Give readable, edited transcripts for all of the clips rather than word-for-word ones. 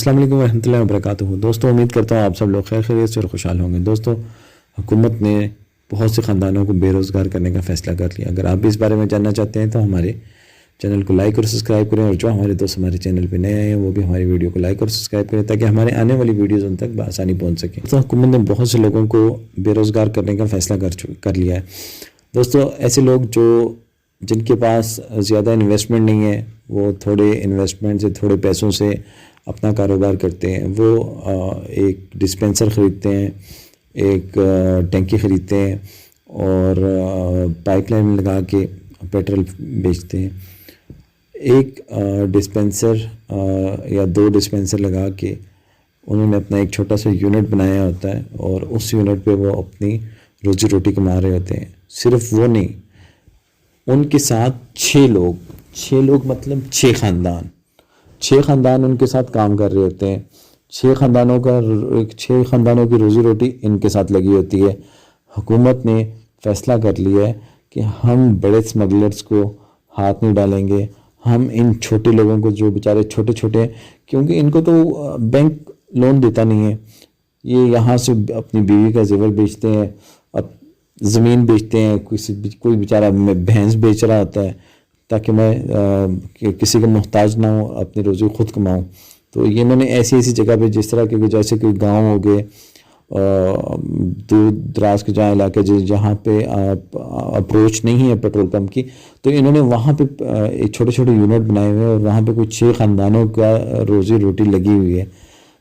अस्सलाम वालेकुम रहमतुल्लाहि व बरकातुहू। दोस्तों, उम्मीद करता हूँ आप सब लोग खैर खैरियत से और खुशहाल होंगे। दोस्तों, हुकूमत ने बहुत से ख़ानदानों को बेरोज़गार करने का फ़ैसला कर लिया। अगर आप भी इस बारे में जानना चाहते हैं तो हमारे चैनल को लाइक और सब्सक्राइब करें, और जो हमारे दोस्त हमारे चैनल पर नए आए हैं वो भी हमारी वीडियो को लाइक और सब्सक्राइब करें ताकि हमारे आने वाली वीडियोज़ उन तक बआसानी पहुँच सकें। तो हुकूमत ने बहुत से लोगों को बेरोज़गार करने का फ़ैसला कर लिया है। दोस्तों, ऐसे लोग जिनके पास ज़्यादा इन्वेस्टमेंट नहीं है, वो थोड़े इन्वेस्टमेंट से, थोड़े पैसों से अपना कारोबार करते हैं। वो एक डिस्पेंसर ख़रीदते हैं, एक टंकी ख़रीदते हैं और पाइपलाइन लगा के पेट्रोल बेचते हैं। एक डिस्पेंसर या 2 डिस्पेंसर लगा के उन्होंने अपना एक छोटा सा यूनिट बनाया होता है और उस यूनिट पे वो अपनी रोजी रोटी कमा रहे होते हैं। सिर्फ वो नहीं, उनके साथ 6 लोग मतलब 6 ख़ानदान उनके साथ काम कर रहे होते हैं। 6 ख़ानदानों की रोजी रोटी इनके साथ लगी होती है। हुकूमत ने फ़ैसला कर लिया है कि हम बड़े स्मगलर्स को हाथ नहीं डालेंगे। हम इन छोटे लोगों को, जो बेचारे छोटे छोटे, क्योंकि इनको तो बैंक लोन देता नहीं है, ये यहाँ से अपनी बीवी का जेवर बेचते हैं, अब ज़मीन बेचते हैं। कोई बेचारा भैंस बेच रहा होता है ताकि मैं किसी का मोहताज ना हो, अपनी रोज़ी खुद कमाऊँ। तो ये इन्होंने ऐसी जगह पे, जिस तरह के जैसे कोई गांव हो गए, दूर दराज के जहाँ इलाके जहाँ पे अप्रोच नहीं है पेट्रोल पंप की, तो इन्होंने वहाँ पे एक छोटे यूनिट बनाए हुए हैं और वहाँ पे कुछ 6 ख़ानदानों का रोज़ी रोटी लगी हुई है।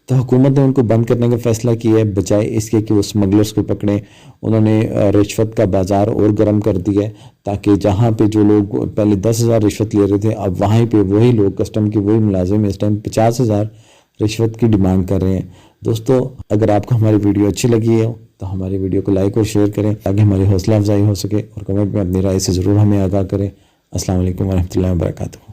तो हुकूमत ने उनको बंद करने का फ़ैसला किया है, बजाय इसके कि वो स्मगलर्स को पकड़ें। उन्होंने रिश्वत का बाज़ार और गर्म कर दिया है ताकि जहाँ पे जो लोग पहले 10,000 रिश्वत ले रहे थे, अब वहीं पे वही लोग, कस्टम के वही मुलाजिम इस टाइम 50,000 रिश्वत की डिमांड कर रहे हैं। दोस्तों, अगर आपको हमारी वीडियो अच्छी लगी है तो हमारी वीडियो को लाइक और शेयर करें ताकि हमारी हौसला अफजाई हो सके, और कमेंट में अपनी राय से ज़रूर हमें आगाह करें। अस्सलाम वालेकुम व रहमतुल्लाहि व बरकातुहू।